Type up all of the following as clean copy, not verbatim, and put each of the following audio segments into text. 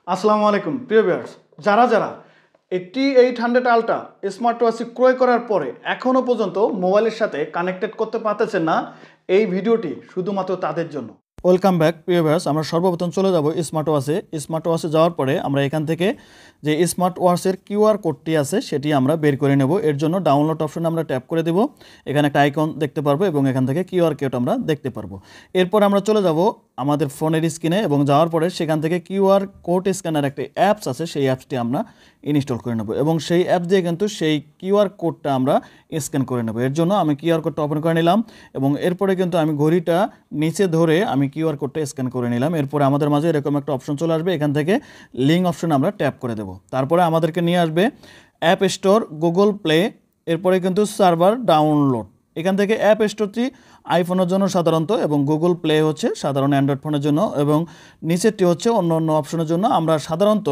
আসসালামু আলাইকুম প্রিয় ভিউয়ার্স, যারা একটি T800 আলট্রা স্মার্ট ওয়াচ ক্রয় করার পরে এখনো পর্যন্ত মোবাইলের সাথে কানেক্টেড করতে পারতেছেন না, এই ভিডিওটি শুধুমাত্র তাদের জন্য। ওয়েলকাম ব্যাক প্রিয় ভিউয়ার্স, আমরা সর্বপ্রথম চলে যাব স্মার্ট ওয়াচে যাওয়ার পরে আমরা এখান থেকে যে স্মার্ট ওয়াচের কিউআর কোডটি আছে সেটি আমরা বের করে নেব। এর জন্য ডাউনলোড অপশনে আমরা ট্যাপ করে দেব, এখানে একটা আইকন দেখতে পারবো এবং এখান থেকে কিউআর কোড আমরা দেখতে পারবো। এরপর আমরা চলে যাব আমাদের ফোনের স্ক্রিনে এবং যাওয়ার পরে সেখান থেকে কিউআর কোড স্ক্যানার একটা অ্যাপস আছে, সেই অ্যাপসটি আমরা ইনস্টল করে নেব এবং সেই অ্যাপ দিয়ে কিন্তু সেই কিউআর কোডটা আমরা স্ক্যান করে নেব। এর জন্য আমি কিউআর কোডটা ওপেন করে নিলাম এবং এরপরে কিন্তু আমি ঘড়িটা নিচে ধরে আমি কিউআর কোডটা স্ক্যান করে নিলাম। এরপরে আমাদের মাঝে এরকম একটা অপশন চলে আসবে, এখান থেকে লিঙ্ক অপশন আমরা ট্যাপ করে দেব। তারপরে আমাদেরকে নিয়ে আসবে অ্যাপ স্টোর, গুগল প্লে, এরপরে কিন্তু সার্ভার ডাউনলোড। এখান থেকে অ্যাপ স্টোরটি আইফোনের জন্য সাধারণত এবং গুগল প্লে হচ্ছে সাধারণ অ্যান্ড্রয়েড ফোনের জন্য এবং নিচেরটি হচ্ছে অন্য অন্য অপশনের জন্য। আমরা সাধারণত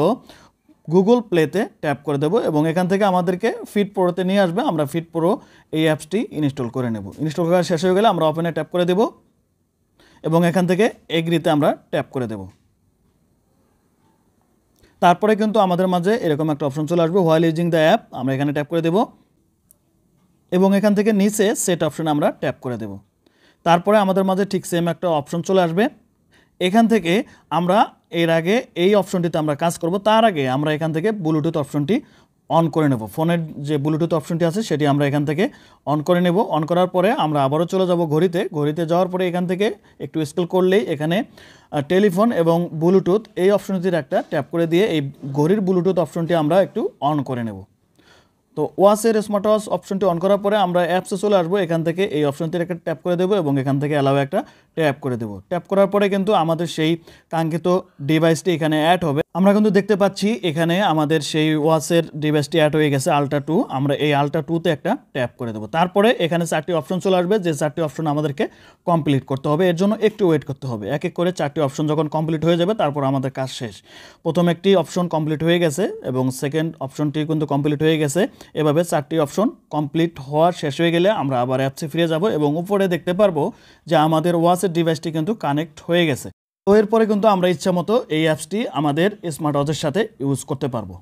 গুগল প্লেতে ট্যাপ করে দেব এবং এখান থেকে আমাদেরকে ফিট প্রোতে নিয়ে আসবে। আমরা ফিট প্রো এই অ্যাপসটি ইনস্টল করে নেব। ইনস্টল করা শেষ হয়ে গেলে আমরা ওপেনে ট্যাপ করে দেব এবং এখান থেকে এগ্রিতে আমরা ট্যাপ করে দেব। তারপরে কিন্তু আমাদের মাঝে এরকম একটা অপশন চলে আসবে, হোয়াইল ইউজিং দ্য অ্যাপ, আমরা এখানে ট্যাপ করে দেব এবং এখান থেকে নিচে সেট অপশনে আমরা ট্যাপ করে দেব। তারপরে আমাদের মাঝে ঠিক সেম একটা অপশন চলে আসবে। এখান থেকে আমরা এর আগে এই অপশনটিতে আমরা কাজ করব, তার আগে আমরা এখান থেকে ব্লুটুথ অপশনটি অন করে নেব। ফোনের যে ব্লুটুথ অপশনটি আছে সেটি আমরা এখান থেকে অন করে নেব। অন করার পরে আমরা আবারও চলে যাব ঘড়িতে যাওয়ার পরে এখান থেকে একটু স্ক্রল করলেই এখানে টেলিফোন এবং ব্লুটুথ এই অপশনটির একটা ট্যাপ করে দিয়ে এই ঘড়ির ব্লুটুথ অপশনটি আমরা একটু অন করে নেব। তো ওয়াচের স্মার্ট ওয়াচ অপশনটি অন করার পরে আমরা অ্যাপসে চলে আসবো, এখান থেকে এই অপশনটির একটা ট্যাপ করে দেবো এবং এখান থেকে অ্যালাও একটা ট্যাপ করে দেবো। ট্যাপ করার পরে কিন্তু আমাদের সেই কাঙ্ক্ষিত ডিভাইসটি এখানে অ্যাড হবে। আমরা কিন্তু দেখতে পাচ্ছি এখানে আমাদের সেই ওয়াচের ডিভাইসটি অ্যাড হয়ে গেছে আলট্রা 2। আমরা এই আলট্রা 2তে একটা ট্যাপ করে দেবো। তারপরে এখানে 4টি অপশন চলে আসবে, যে 4টি অপশন আমাদেরকে কমপ্লিট করতে হবে। এর জন্য একটু ওয়েট করতে হবে। এক এক করে 4টি অপশন যখন কমপ্লিট হয়ে যাবে তারপর আমাদের কাজ শেষ। প্রথম একটি অপশন কমপ্লিট হয়ে গেছে এবং সেকেন্ড অপশনটি কিন্তু কমপ্লিট হয়ে গেছে। এভাবে 4টি অপশন কমপ্লিট হওয়ার শেষ হয়ে গেলে আমরা আবার অ্যাপসে ফিরে যাব এবং উপরে দেখতে পারবো যে আমাদের ওয়াচের ডিভাইসটি কিন্তু কানেক্ট হয়ে গেছে। তো এরপরে কিন্তু আমরা ইচ্ছা মতো এই অ্যাপসটি আমাদের স্মার্ট ওয়াচের সাথে ইউজ করতে পারবো।